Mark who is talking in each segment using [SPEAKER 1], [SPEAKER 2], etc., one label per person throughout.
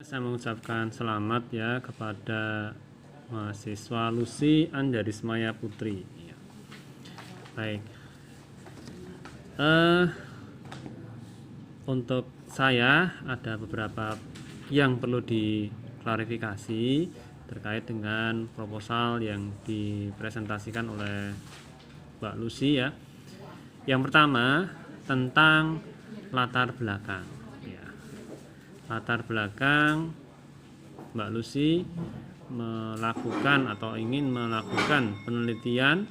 [SPEAKER 1] saya mengucapkan selamat ya kepada mahasiswa Lucy Anjarismaya Putri. Ya. Baik. Untuk saya ada beberapa yang perlu diklarifikasi terkait dengan proposal yang dipresentasikan oleh Mbak Lucy ya. Yang pertama tentang latar belakang. Ya. Latar belakang Mbak Lucy melakukan atau ingin melakukan penelitian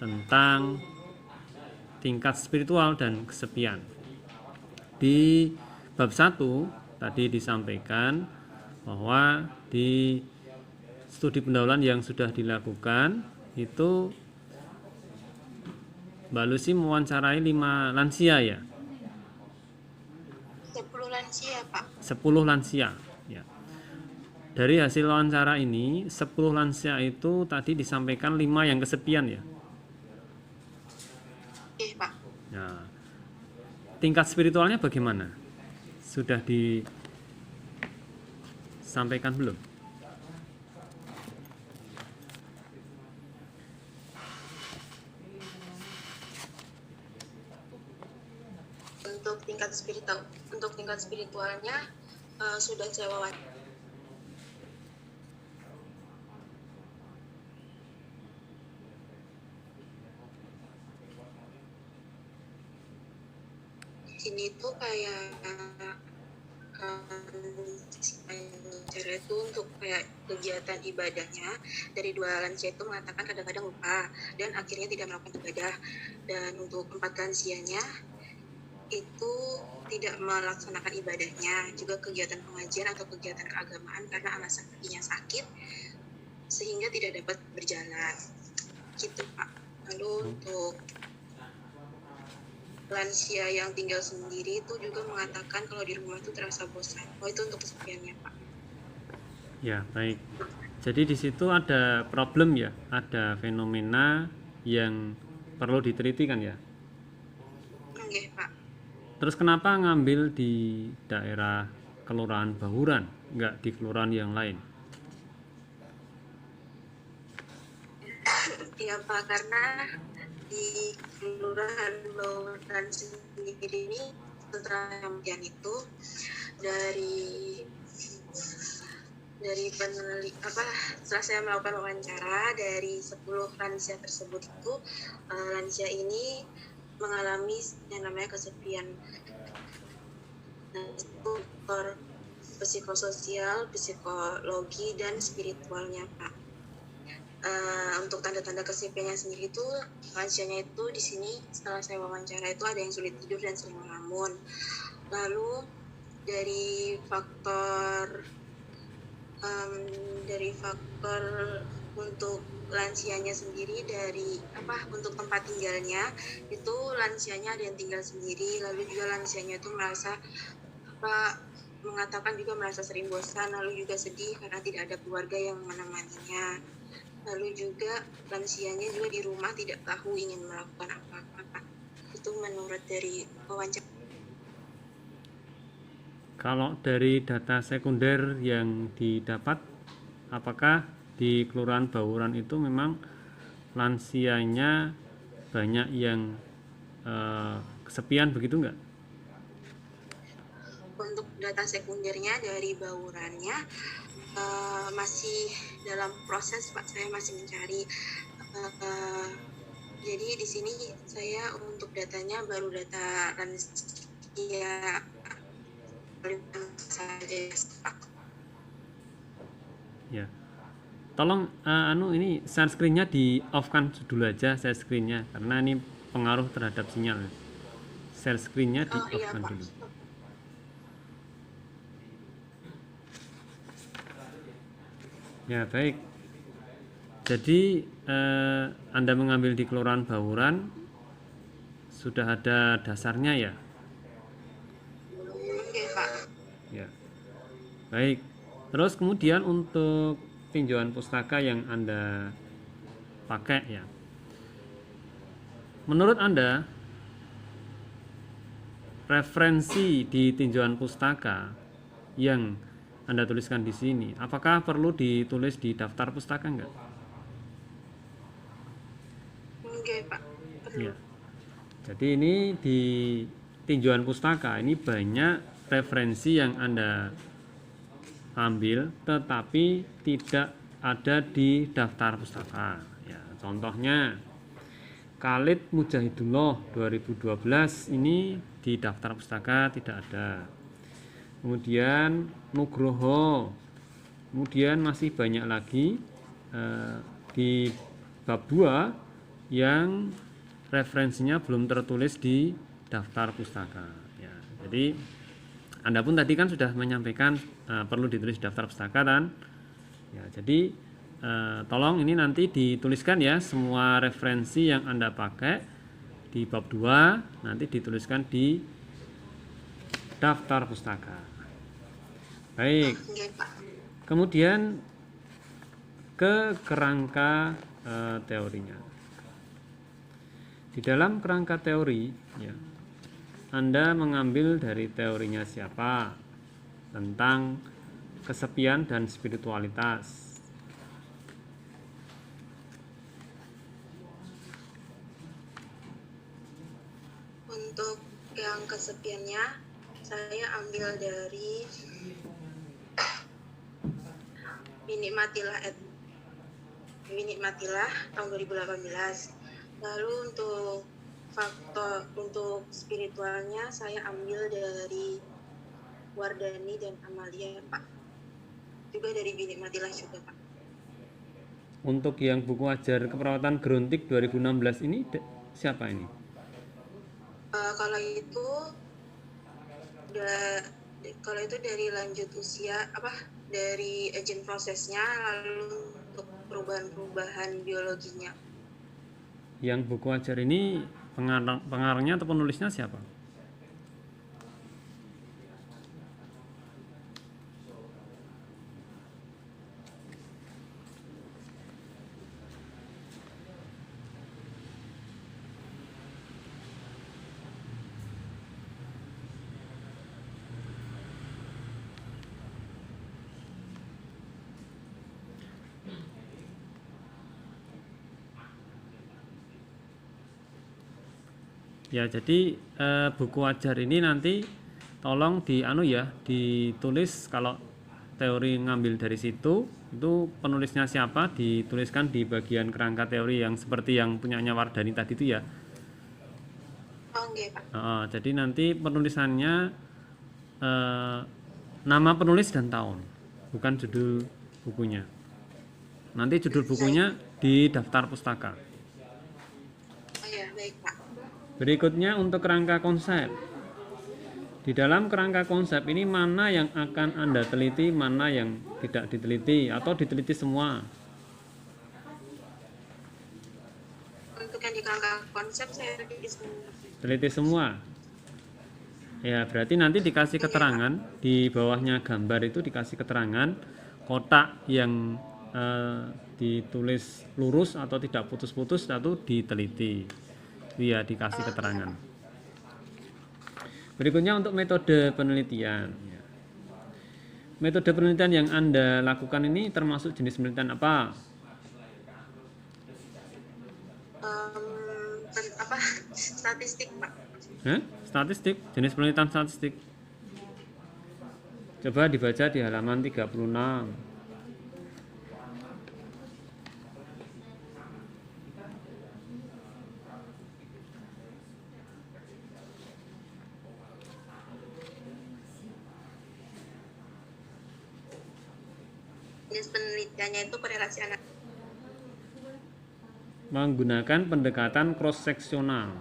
[SPEAKER 1] tentang tingkat spiritual dan kesepian. Di bab 1 tadi disampaikan bahwa di studi pendahuluan yang sudah dilakukan itu Mbak Lucy mewawancarai 5 lansia ya.
[SPEAKER 2] 10 lansia, Pak.
[SPEAKER 1] 10 lansia ya. Dari hasil wawancara ini 10 lansia itu tadi disampaikan 5 yang kesepian ya.
[SPEAKER 2] Oke, Pak.
[SPEAKER 1] Nah, tingkat spiritualnya bagaimana? Sudah disampaikan belum?
[SPEAKER 2] Untuk tingkat spiritualnya sudah saya wawancara. Sini tuh kayak cara itu untuk kayak kegiatan ibadahnya dari 2 lansia itu mengatakan kadang-kadang lupa dan akhirnya tidak melakukan ibadah, dan untuk 4 lansianya itu tidak melaksanakan ibadahnya, juga kegiatan pengajian atau kegiatan keagamaan karena alasan kakinya sakit sehingga tidak dapat berjalan gitu, Pak. Lalu untuk lansia yang tinggal sendiri itu juga mengatakan kalau di rumah itu terasa bosan. Itu untuk kesepiannya, Pak.
[SPEAKER 1] Ya, baik. Jadi di situ ada problem ya, ada fenomena yang perlu diteliti kan ya.
[SPEAKER 2] Oke, Pak.
[SPEAKER 1] Terus kenapa ngambil di daerah Kelurahan Bahuran, enggak di kelurahan yang lain?
[SPEAKER 2] Iya, Pak, karena di Kelurahan Bahuran sendiri ini setelah yang itu dari setelah saya melakukan wawancara dari 10 lansia tersebut itu lansia ini mengalami yang namanya kesepian. Nah, itu faktor psikososial, psikologi dan spiritualnya, Pak. Untuk tanda-tanda kesepiannya sendiri itu lansianya itu di sini setelah saya wawancara itu ada yang sulit tidur dan sering melamun. Lalu dari faktor untuk lansianya sendiri untuk tempat tinggalnya itu lansianya ada yang tinggal sendiri, lalu juga lansianya itu mengatakan juga merasa sering bosan, lalu juga sedih karena tidak ada keluarga yang menemaninya. Lalu juga lansianya juga di rumah tidak tahu ingin melakukan apa-apa. Itu menurut dari wawancara.
[SPEAKER 1] Kalau dari data sekunder yang didapat, apakah di Kelurahan Bahuran itu memang lansianya banyak yang kesepian begitu enggak?
[SPEAKER 2] Untuk data sekundernya dari Bahurannya masih dalam proses, Pak. Saya masih mencari. Jadi di sini saya untuk datanya baru data lansia saja, Pak.
[SPEAKER 1] Ya. Tolong ini share screen-nya di off-kan dulu aja, share screen-nya karena ini pengaruh terhadap sinyal. Share screen-nya di off-kan dulu. Ya, baik. Jadi Anda mengambil di Kelurahan Bahuran sudah ada dasarnya ya?
[SPEAKER 2] Oke, Pak.
[SPEAKER 1] Ya. Baik. Terus kemudian untuk tinjauan pustaka yang Anda pakai ya. Menurut Anda referensi di tinjauan pustaka yang Anda tuliskan di sini. Apakah perlu ditulis di daftar pustaka enggak?
[SPEAKER 2] Enggak, Pak. Perlu.
[SPEAKER 1] Ya. Jadi ini di tinjauan pustaka ini banyak referensi yang Anda ambil tetapi tidak ada di daftar pustaka. Ya, contohnya Khalid Mujahidullah 2012 ini di daftar pustaka tidak ada. Kemudian Nugroho, kemudian masih banyak lagi di bab 2 yang referensinya belum tertulis di daftar pustaka. Ya, jadi Anda pun tadi kan sudah menyampaikan perlu ditulis daftar pustaka kan? Ya, jadi tolong ini nanti dituliskan ya semua referensi yang Anda pakai di bab 2 nanti dituliskan di daftar pustaka. Baik.
[SPEAKER 2] Enggak, Pak.
[SPEAKER 1] Kemudian ke kerangka teorinya. Di dalam kerangka teori ya, Anda mengambil dari teorinya siapa tentang kesepian dan spiritualitas.
[SPEAKER 2] Untuk yang kesepiannya, saya ambil dari Binikmatilah tahun 2018. Lalu untuk faktor untuk spiritualnya saya ambil dari Wardani dan Amalia, Pak. Juga dari Binikmatilah juga, Pak.
[SPEAKER 1] Untuk yang buku ajar keperawatan Grontik 2016 ini siapa ini?
[SPEAKER 2] Kalau itu dari lanjut usia dari agent prosesnya, lalu untuk perubahan biologinya.
[SPEAKER 1] Yang buku ajar ini pengarangnya atau penulisnya siapa? Ya, jadi buku ajar ini nanti tolong ditulis kalau teori ngambil dari situ, itu penulisnya siapa dituliskan di bagian kerangka teori yang seperti yang punyanya Wardani tadi itu ya.
[SPEAKER 2] Oke, Pak.
[SPEAKER 1] Jadi nanti penulisannya nama penulis dan tahun, bukan judul bukunya. Nanti judul bukunya di daftar pustaka.
[SPEAKER 2] Oh ya, baik, Pak.
[SPEAKER 1] Berikutnya untuk kerangka konsep. Di dalam kerangka konsep ini mana yang akan Anda teliti, mana yang tidak diteliti atau diteliti semua?
[SPEAKER 2] Untuk yang di kerangka konsep saya teliti semua.
[SPEAKER 1] Teliti semua. Ya, berarti nanti dikasih keterangan di bawahnya gambar itu dikasih keterangan kotak yang ditulis lurus atau tidak putus-putus atau diteliti. Iya, dikasih keterangan. Berikutnya untuk metode penelitian. Metode penelitian yang Anda lakukan ini termasuk jenis penelitian apa?
[SPEAKER 2] Statistik, Pak.
[SPEAKER 1] Statistik, jenis penelitian statistik. Coba dibaca di halaman 36.
[SPEAKER 2] Jenis penelitiannya itu korelasi analisis.
[SPEAKER 1] Menggunakan pendekatan cross seksional.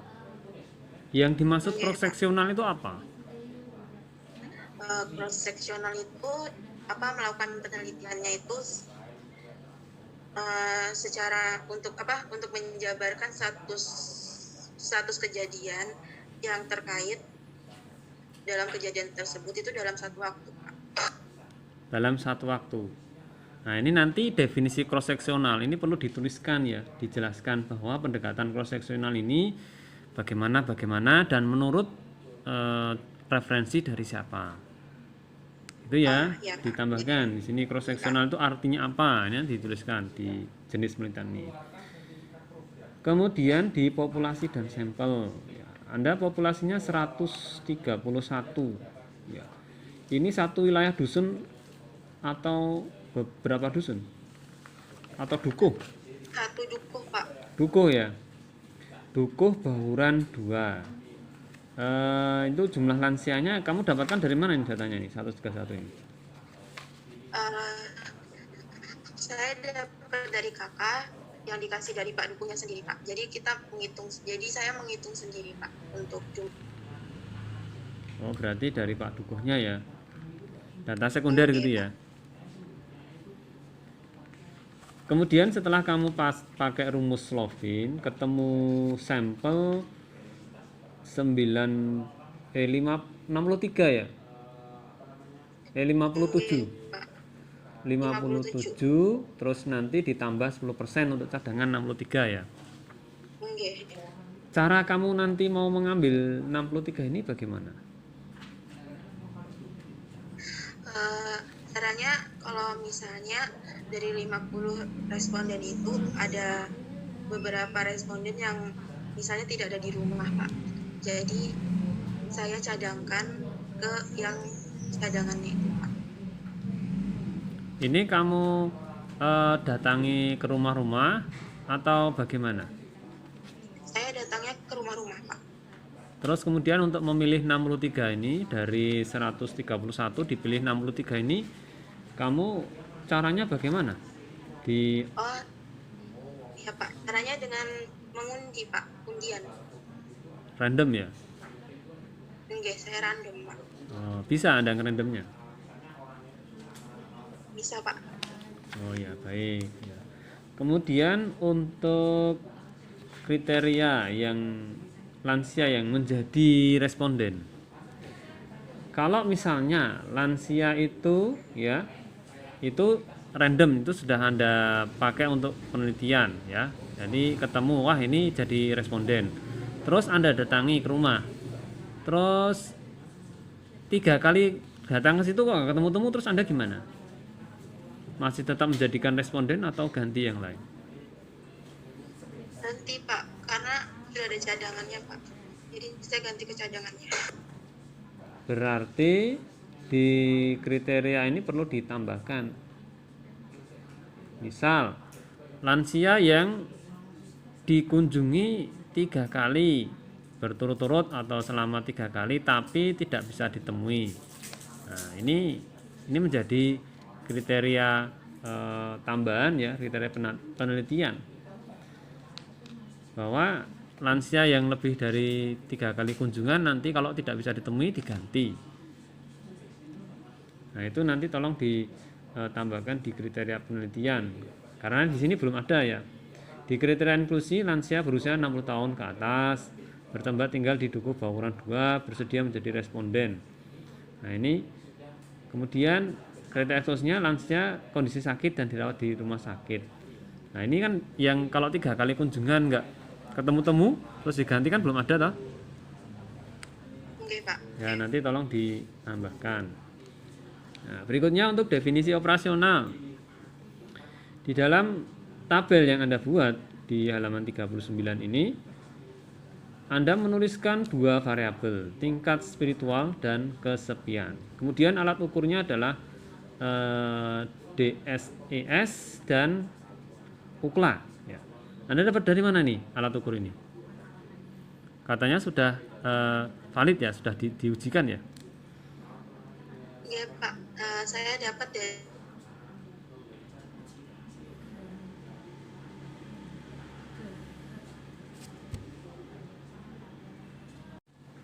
[SPEAKER 1] Yang dimaksud cross seksional itu apa?
[SPEAKER 2] Cross seksional itu melakukan penelitiannya itu secara untuk menjabarkan status kejadian yang terkait dalam kejadian tersebut itu dalam satu waktu, Pak.
[SPEAKER 1] Dalam satu waktu. Nah, ini nanti definisi cross seksional ini perlu dituliskan ya, dijelaskan bahwa pendekatan cross seksional ini bagaimana dan menurut referensi dari siapa. Itu ya,
[SPEAKER 2] ya Pak.
[SPEAKER 1] ditambahkan di sini cross seksional itu artinya apa? Ini dituliskan di jenis penelitian ini. Kemudian di populasi dan sampel, ya, Anda populasinya 131, ya. Ini satu wilayah dusun atau beberapa dusun? Atau dukuh?
[SPEAKER 2] Satu dukuh Pak.
[SPEAKER 1] Dukuh ya. Dukuh Bahuran 2. Itu jumlah lansianya kamu dapatkan dari mana ini datanya ini 131 ini?
[SPEAKER 2] Saya dapat dari kakak yang dikasih dari Pak Dukuhnya sendiri Pak. Jadi saya menghitung sendiri Pak untuk jumlah.
[SPEAKER 1] Oh, berarti dari Pak Dukuhnya ya. Data sekunder gitu ya. Kemudian setelah kamu pakai rumus Slovin, ketemu sampel 63 ya. 57. 57 terus nanti ditambah 10% untuk cadangan 63 ya.
[SPEAKER 2] Nggih.
[SPEAKER 1] Cara kamu nanti mau mengambil 63 ini bagaimana?
[SPEAKER 2] Caranya kalau misalnya dari 50 responden itu ada beberapa responden yang misalnya tidak ada di rumah Pak. Jadi saya cadangkan ke yang cadangannya itu Pak.
[SPEAKER 1] Ini kamu datangi ke rumah-rumah atau bagaimana?
[SPEAKER 2] Saya datangnya ke rumah-rumah Pak.
[SPEAKER 1] Terus kemudian untuk memilih 63 ini dari 131 dipilih 63 ini kamu caranya bagaimana?
[SPEAKER 2] Oh iya Pak, caranya dengan mengundi Pak, undian.
[SPEAKER 1] Random ya?
[SPEAKER 2] Enggak, saya random Pak.
[SPEAKER 1] Oh, bisa Anda ngerandomnya?
[SPEAKER 2] Bisa Pak.
[SPEAKER 1] Oh ya, baik ya. Kemudian untuk kriteria yang lansia yang menjadi responden. Kalau misalnya lansia itu ya, itu random, itu sudah Anda pakai untuk penelitian ya. Jadi ketemu, wah ini jadi responden. Terus Anda datangi ke rumah. Terus 3 kali datang ke situ kok nggak ketemu-temu, terus Anda gimana? Masih tetap menjadikan responden atau ganti yang lain?
[SPEAKER 2] Nanti Pak, karena sudah ada cadangannya Pak. Jadi saya ganti ke cadangannya.
[SPEAKER 1] Berarti di kriteria ini perlu ditambahkan. Misal, lansia yang dikunjungi 3 kali berturut-turut atau selama 3 kali tapi tidak bisa ditemui. Nah, ini menjadi kriteria tambahan ya, kriteria penelitian bahwa lansia yang lebih dari 3 kali kunjungan nanti kalau tidak bisa ditemui diganti. Nah, itu nanti tolong ditambahkan di kriteria penelitian karena di sini belum ada ya. Di kriteria inklusi lansia berusia 60 tahun ke atas, bertempat tinggal di Dukuh Bahuran 2, bersedia menjadi responden. Nah, ini kemudian kriteria eksklusifnya lansia kondisi sakit dan dirawat di rumah sakit. Nah, ini kan yang kalau 3 kali kunjungan enggak ketemu-temu terus diganti kan belum ada toh?
[SPEAKER 2] Oke Pak.
[SPEAKER 1] Ya, nanti tolong ditambahkan. Nah, berikutnya untuk definisi operasional. Di dalam tabel yang Anda buat di halaman 39 ini Anda menuliskan 2 variabel, tingkat spiritual dan kesepian. Kemudian alat ukurnya adalah DSES dan UCLA ya. Anda dapat dari mana nih alat ukur ini? Katanya sudah valid ya, sudah diujikan ya?
[SPEAKER 2] Iya Pak, saya dapat dari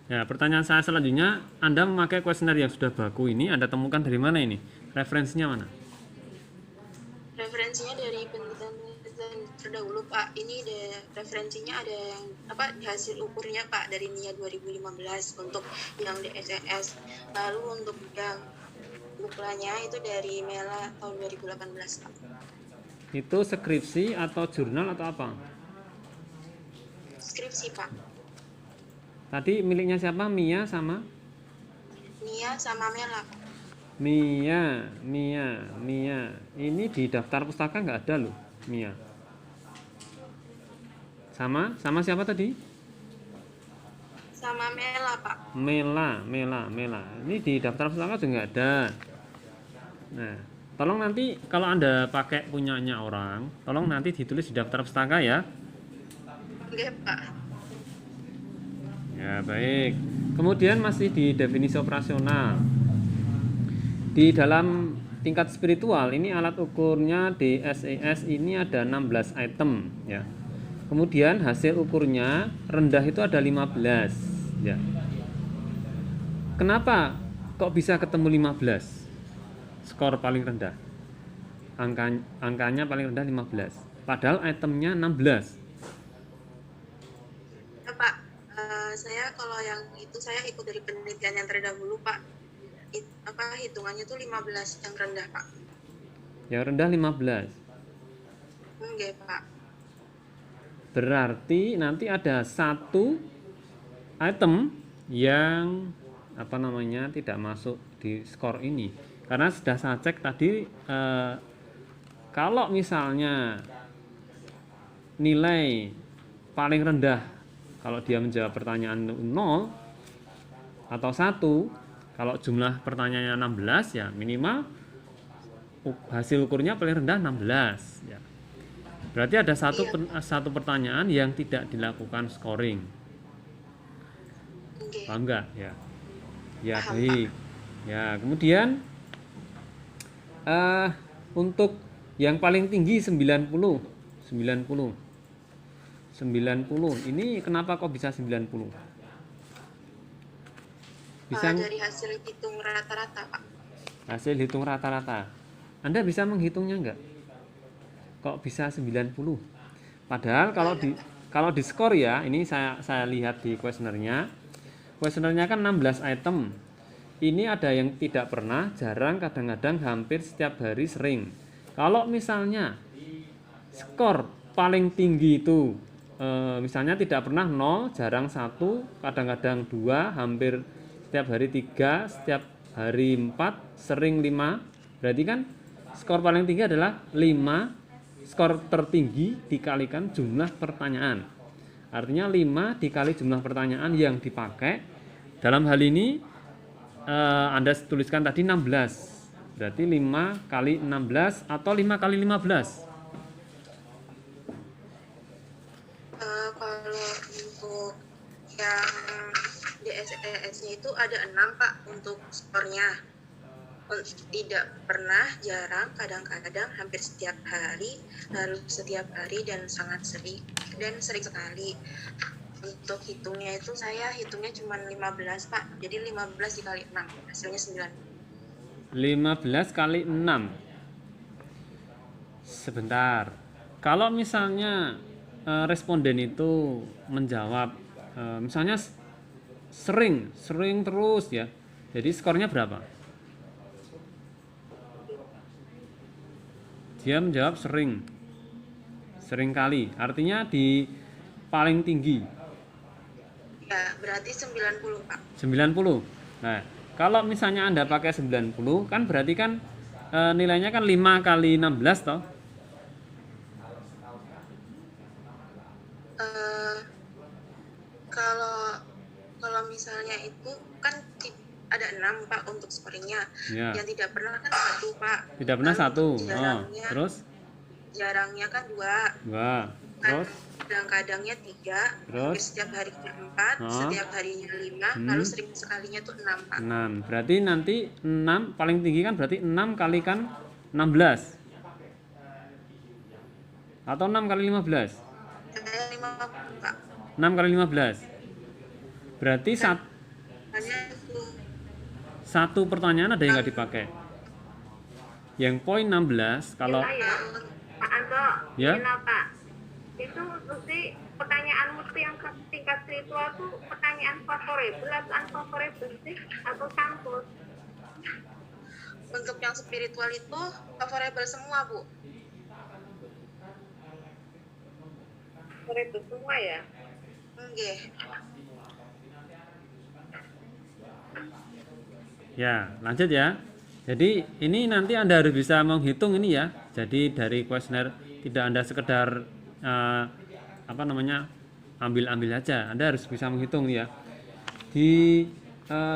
[SPEAKER 1] Ya, pertanyaan saya selanjutnya, Anda memakai kuesioner yang sudah baku ini Anda temukan dari mana ini? Referensinya mana?
[SPEAKER 2] referensinya dari penelitian terdahulu Pak. Ini referensinya ada yang hasil ukurnya Pak dari NIA 2015 untuk yang DSES. Lalu untuk yang buklanya itu dari Mela tahun 2018 Pak.
[SPEAKER 1] Itu skripsi atau jurnal atau apa?
[SPEAKER 2] Skripsi Pak.
[SPEAKER 1] Tadi miliknya siapa? Mia sama?
[SPEAKER 2] Nia sama Mela Pak.
[SPEAKER 1] Mia. Ini di daftar pustaka nggak ada loh, Mia. Sama siapa tadi?
[SPEAKER 2] Sama Mela, Pak.
[SPEAKER 1] Mela. Ini di daftar pustaka juga nggak ada. Nah, tolong nanti kalau Anda pakai punyanya orang, tolong nanti ditulis di daftar pustaka ya.
[SPEAKER 2] Oke, Pak.
[SPEAKER 1] Ya, baik. Kemudian masih di definisi operasional. Di dalam tingkat spiritual ini alat ukurnya DSES ini ada 16 item ya. Kemudian hasil ukurnya rendah itu ada 15 ya. Kenapa kok bisa ketemu 15? Skor paling rendah. Angkanya paling rendah 15. Padahal itemnya 16.
[SPEAKER 2] Ya, Pak. Saya kalau yang itu saya ikut dari penelitian yang terdahulu, Pak. Hitungannya tuh 15 yang rendah, Pak.
[SPEAKER 1] Yang rendah 15.
[SPEAKER 2] Oke, Pak.
[SPEAKER 1] Berarti nanti ada satu item yang tidak masuk di skor ini. Karena sudah saya cek tadi kalau misalnya nilai paling rendah kalau dia menjawab pertanyaan 0 atau 1, kalau jumlah pertanyaannya 16 ya minimal hasil ukurnya paling rendah 16 ya. Berarti ada satu pertanyaan yang tidak dilakukan scoring. Paham enggak? Ya. Ya, baik. Ya, kemudian untuk yang paling tinggi 90. Ini kenapa kok bisa 90? Bisa
[SPEAKER 2] Dari hasil hitung rata-rata, Pak.
[SPEAKER 1] Hasil hitung rata-rata. Anda bisa menghitungnya enggak? Kok bisa 90? Padahal kalau di skor ya, ini saya lihat di kuesionernya. Kuesionernya kan 16 item. Ini ada yang tidak pernah, jarang, kadang-kadang, hampir, setiap hari, sering. Kalau misalnya skor paling tinggi itu misalnya tidak pernah 0, jarang 1, kadang-kadang 2, hampir setiap hari 3, setiap hari 4, sering 5. Berarti kan skor paling tinggi adalah 5, skor tertinggi dikalikan jumlah pertanyaan. Artinya 5 dikali jumlah pertanyaan yang dipakai. Dalam hal ini Anda tuliskan tadi 16. Berarti 5 kali 16 atau 5 kali 15.
[SPEAKER 2] Kalau untuk yang DSES-nya itu ada 6, Pak, untuk skornya. Tidak pernah, jarang, kadang-kadang, hampir setiap hari, harus setiap hari, dan sangat sering, dan sering sekali. Untuk hitungnya itu saya hitungnya cuma 15, Pak. Jadi 15 dikali 6, hasilnya 9.
[SPEAKER 1] 15 kali 6. Sebentar. Kalau misalnya responden itu menjawab misalnya sering terus ya. Jadi skornya berapa? Dia menjawab sering kali. Artinya di paling tinggi.
[SPEAKER 2] Ya, berarti 90, Pak.
[SPEAKER 1] 90. Nah, kalau misalnya Anda pakai 90 kan berarti kan nilainya kan 5 kali 16 toh.
[SPEAKER 2] Kalau misalnya itu kan ada 6, Pak, untuk scoringnya.
[SPEAKER 1] Ya.
[SPEAKER 2] Yang tidak pernah kan 1, Pak.
[SPEAKER 1] Tidak pernah 1. Terus?
[SPEAKER 2] Jarangnya kan 2.
[SPEAKER 1] 2. Terus?
[SPEAKER 2] Kadang-kadangnya 3.
[SPEAKER 1] Terus?
[SPEAKER 2] Setiap harinya 4. Setiap harinya 5. Lalu sering sekalinya tuh 6, Pak.
[SPEAKER 1] 6. Berarti nanti 6 paling tinggi kan berarti 6 kali kan 16. Atau 6 kali 15?
[SPEAKER 2] 50, Pak.
[SPEAKER 1] 6 kali 15. Berarti satu pertanyaan ada yang nggak dipakai. Yang poin 16 kalau
[SPEAKER 3] Pak Anto,
[SPEAKER 1] ya.
[SPEAKER 3] Pak. Itu mesti pertanyaan mesti yang tingkat spiritual tuh pertanyaan favorable atau unfavorable sih atau campur?
[SPEAKER 2] Untuk yang spiritual itu favorable semua, Bu.
[SPEAKER 3] Favorable semua ya?
[SPEAKER 2] Nggih.
[SPEAKER 1] Ya, lanjut ya. Jadi ini nanti Anda harus bisa menghitung ini ya. Jadi dari kuesioner tidak Anda sekedar eh, apa namanya ambil-ambil aja. Anda harus bisa menghitung ya. Di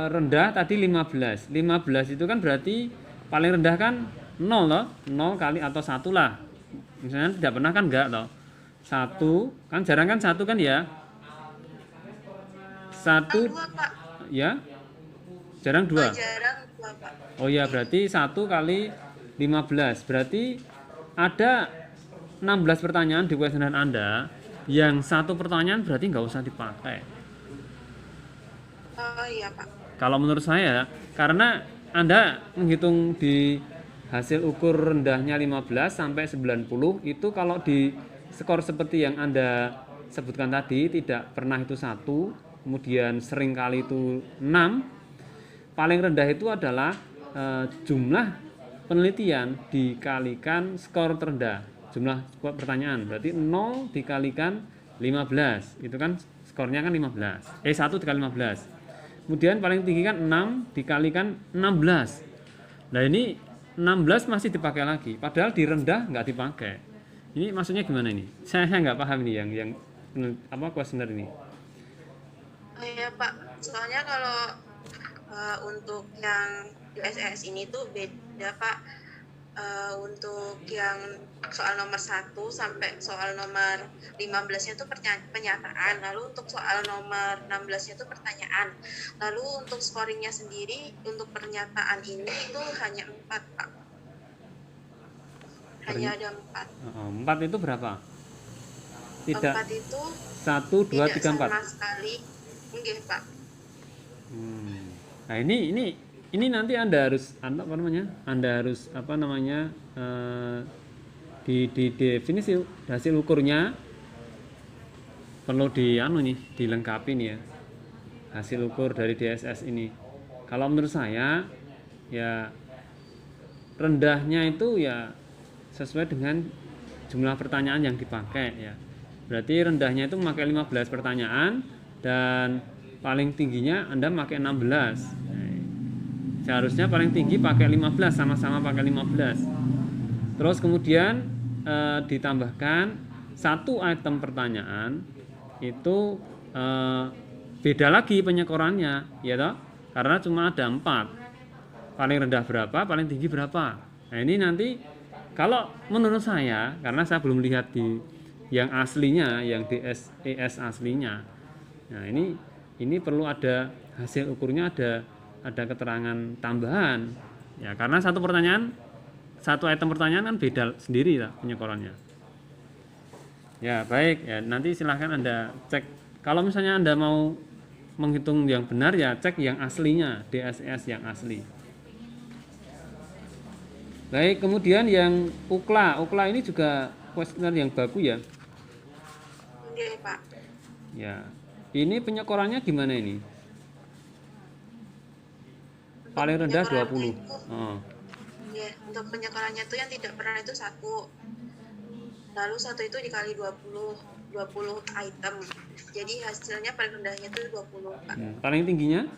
[SPEAKER 1] rendah tadi 15. 15 itu kan berarti paling rendah kan 0 loh. 0 kali atau 1 lah. Misalnya tidak pernah kan enggak toh. 1 kan jarang kan 1 kan ya. 1
[SPEAKER 2] Dua, Pak.
[SPEAKER 1] ya. Jarang 2.
[SPEAKER 2] Jarang dua, Pak.
[SPEAKER 1] Oh ya, berarti 1 kali 15. Berarti ada 16 pertanyaan di kuesioner Anda. Yang satu pertanyaan berarti nggak usah dipakai.
[SPEAKER 2] Oh iya, Pak.
[SPEAKER 1] Kalau menurut saya, karena Anda menghitung di hasil ukur rendahnya 15 sampai 90, itu kalau di skor seperti yang Anda sebutkan tadi, tidak pernah itu 1, kemudian sering kali itu 6, paling rendah itu adalah jumlah penelitian dikalikan skor terendah, jumlah skor pertanyaan, berarti 0 dikalikan 15, itu kan skornya kan 15, 1 dikali 15, kemudian paling tinggi kan 6 dikalikan 16. Nah ini 16 masih dipakai lagi, padahal di rendah nggak dipakai. Ini maksudnya gimana ini? Saya nggak paham nih yang apa kuesioner ini.
[SPEAKER 2] Oh iya, Pak. Soalnya kalau untuk yang USS ini tuh beda, Pak. Untuk yang soal nomor 1 sampai soal nomor 15-nya itu penyataan, lalu untuk soal nomor 16-nya itu pertanyaan. Lalu untuk scoringnya sendiri untuk pernyataan ini itu hanya 4, Pak. Hanya ada 4.
[SPEAKER 1] 4 itu berapa? Tidak
[SPEAKER 2] 4 itu
[SPEAKER 1] 1, 2, 3, 4
[SPEAKER 2] sama sekali. Enggak, Pak.
[SPEAKER 1] Nah ini nanti Anda harus di definisi hasil ukurnya perlu dilengkapi nih ya, hasil ukur dari DSS ini. Kalau menurut saya ya rendahnya itu ya sesuai dengan jumlah pertanyaan yang dipakai ya. Berarti rendahnya itu memakai 15 pertanyaan dan paling tingginya Anda pakai 16. Seharusnya paling tinggi pakai 15, sama-sama pakai 15. Terus kemudian ditambahkan satu item pertanyaan itu beda lagi penyekorannya, ya toh? Karena cuma ada 4. Paling rendah berapa, paling tinggi berapa. Nah, ini nanti kalau menurut saya, karena saya belum lihat di yang aslinya, yang DSES aslinya. Nah, ini perlu ada hasil ukurnya, ada keterangan tambahan ya, karena satu item pertanyaan kan beda sendiri lah penyekorannya ya. Baik ya, nanti silahkan Anda cek kalau misalnya Anda mau menghitung yang benar ya, cek yang aslinya, DSS yang asli. Baik, kemudian yang UKLA ini juga kuesioner yang bagus ya.
[SPEAKER 2] Oke, Pak.
[SPEAKER 1] Ya, ini penyekorannya gimana ini? Paling rendah 20.
[SPEAKER 2] Ya, untuk penyekorannya itu yang tidak pernah itu 1. Lalu 1 itu dikali 20 item. Jadi hasilnya paling rendahnya itu 20, Pak.
[SPEAKER 1] Paling tingginya?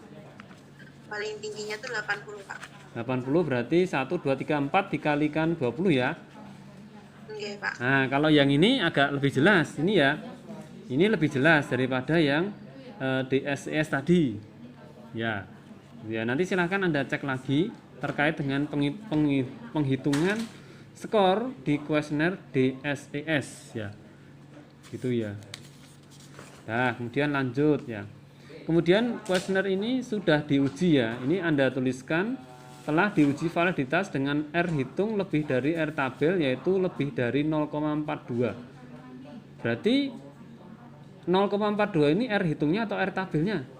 [SPEAKER 2] Paling tingginya itu 80, Pak.
[SPEAKER 1] 80 berarti 1, 2, 3, 4 dikalikan 20 ya.
[SPEAKER 2] Oke, Pak.
[SPEAKER 1] Nah, kalau yang ini agak lebih jelas ini ya. Ini lebih jelas daripada yang DSES tadi. Ya. Ya, nanti silahkan Anda cek lagi terkait dengan penghitungan skor di kuesioner DSES ya. Gitu ya. Nah, kemudian lanjut ya. Kemudian kuesioner ini sudah diuji ya. Ini Anda tuliskan telah diuji validitas dengan R hitung lebih dari R tabel, yaitu lebih dari 0,42. Berarti 0,42 ini R hitungnya atau R tabelnya?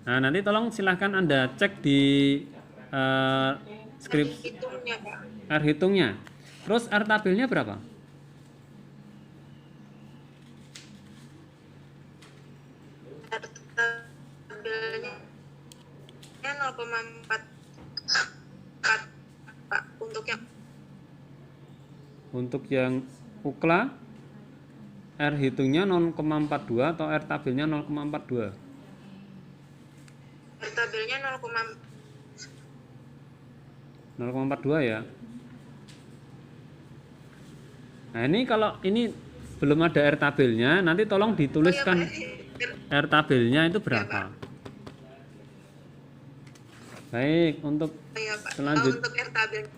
[SPEAKER 1] Nah, nanti tolong silahkan Anda cek di skrip
[SPEAKER 2] Hitungnya, Pak.
[SPEAKER 1] R hitungnya. Terus R tabelnya berapa?
[SPEAKER 2] Tabelnya 0,4
[SPEAKER 1] Untuk yang UKLA R hitungnya 0,42 atau R tabelnya 0,42?
[SPEAKER 2] Tabelnya
[SPEAKER 1] 0,42 ya. Nah ini kalau ini belum ada R tabelnya, nanti tolong dituliskan R tabelnya itu berapa. Baik, untuk
[SPEAKER 2] ya Pak.
[SPEAKER 1] selanjut
[SPEAKER 2] Untuk R tabel.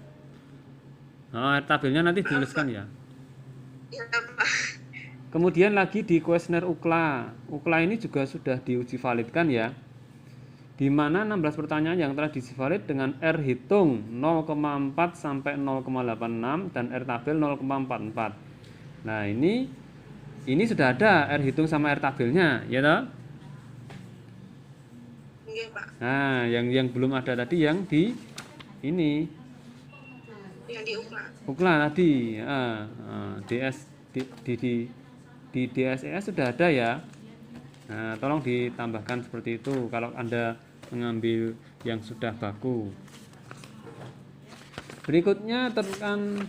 [SPEAKER 1] R tabelnya nanti dituliskan ya.
[SPEAKER 2] Ya Pak.
[SPEAKER 1] Kemudian lagi di kuesioner UKLA. UKLA ini juga sudah diuji validkan ya. Di mana 16 pertanyaan yang telah diuji valid dengan R hitung 0,4 sampai 0,86 dan R tabel 0,44. Nah, ini sudah ada R hitung sama R tabelnya, ya toh?
[SPEAKER 2] Iya Pak.
[SPEAKER 1] Nah, yang belum ada tadi yang di ini.
[SPEAKER 2] Yang di UKLA.
[SPEAKER 1] UKLA tadi, DS di DSES sudah ada ya. Nah, tolong ditambahkan seperti itu kalau Anda mengambil yang sudah baku. Berikutnya tentang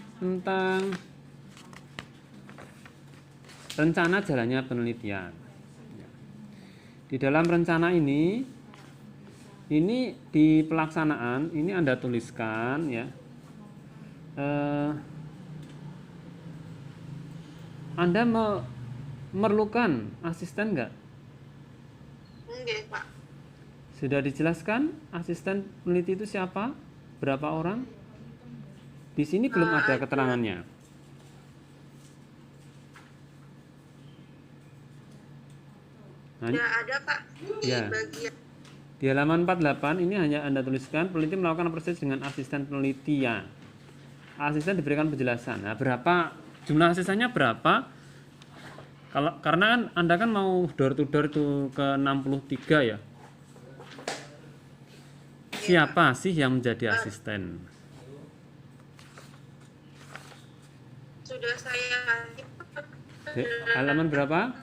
[SPEAKER 1] rencana jalannya penelitian. Di dalam rencana ini di pelaksanaan ini Anda tuliskan ya. Anda memerlukan asisten enggak?
[SPEAKER 2] Enggak Pak.
[SPEAKER 1] Sudah dijelaskan asisten peneliti itu siapa? Berapa orang? Di sini belum ada keterangannya. Nah,
[SPEAKER 2] Sudah ada Pak di
[SPEAKER 1] ya.
[SPEAKER 2] bagian.
[SPEAKER 1] Di halaman 48 ini hanya Anda tuliskan peneliti melakukan proses dengan asisten penelitian. Asisten diberikan penjelasan. Nah, berapa jumlah asistennya berapa? Karena kan Anda kan mau door to door itu ke 63 ya. Siapa sih yang menjadi asisten?
[SPEAKER 2] Sudah saya
[SPEAKER 1] Halaman berapa?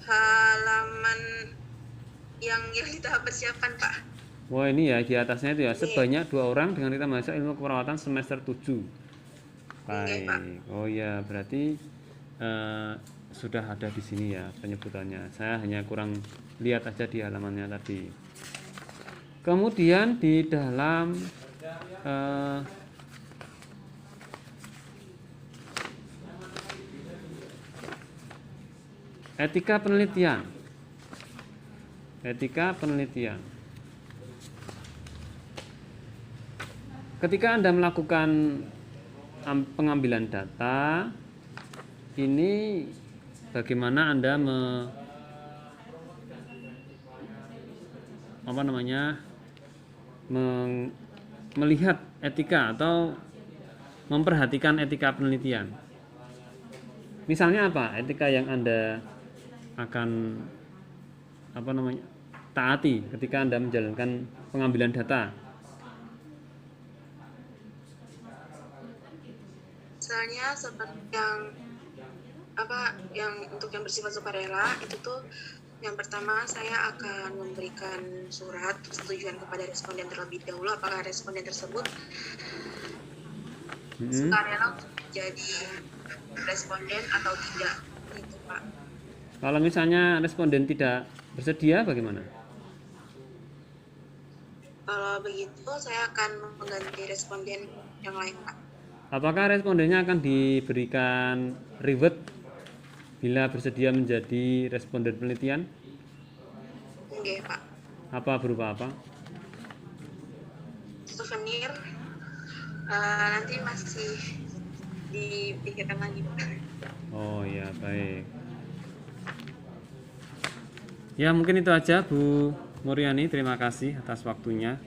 [SPEAKER 2] Halaman yang di tahap persiapan Pak.
[SPEAKER 1] Wah, ini ya di atasnya itu ya, sebanyak 2 orang dengan kita mahasiswa ilmu keperawatan semester 7. Baik. Oh ya, berarti sudah ada di sini ya penyebutannya. Saya hanya kurang lihat aja di halamannya tadi. Kemudian di dalam etika penelitian. Etika penelitian. Ketika Anda melakukan pengambilan data, ini bagaimana Anda melihat etika atau memperhatikan etika penelitian. Misalnya apa? Etika yang Anda akan taati ketika Anda menjalankan pengambilan data.
[SPEAKER 2] Misalnya seperti yang untuk yang bersifat sukarela itu tuh yang pertama saya akan memberikan surat persetujuan kepada responden terlebih dahulu apakah responden tersebut sukarela untuk menjadi responden atau tidak gitu Pak.
[SPEAKER 1] Kalau misalnya responden tidak bersedia bagaimana?
[SPEAKER 2] Kalau begitu saya akan mengganti responden yang lain Pak.
[SPEAKER 1] Apakah respondennya akan diberikan reward bila bersedia menjadi responden penelitian?
[SPEAKER 2] Enggak Pak.
[SPEAKER 1] Apa berupa apa?
[SPEAKER 2] Souvenir nanti masih dipikirkan lagi Pak.
[SPEAKER 1] Oh ya, baik. Ya mungkin itu aja Bu Muriani, terima kasih atas waktunya.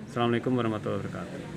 [SPEAKER 1] Assalamualaikum warahmatullahi wabarakatuh.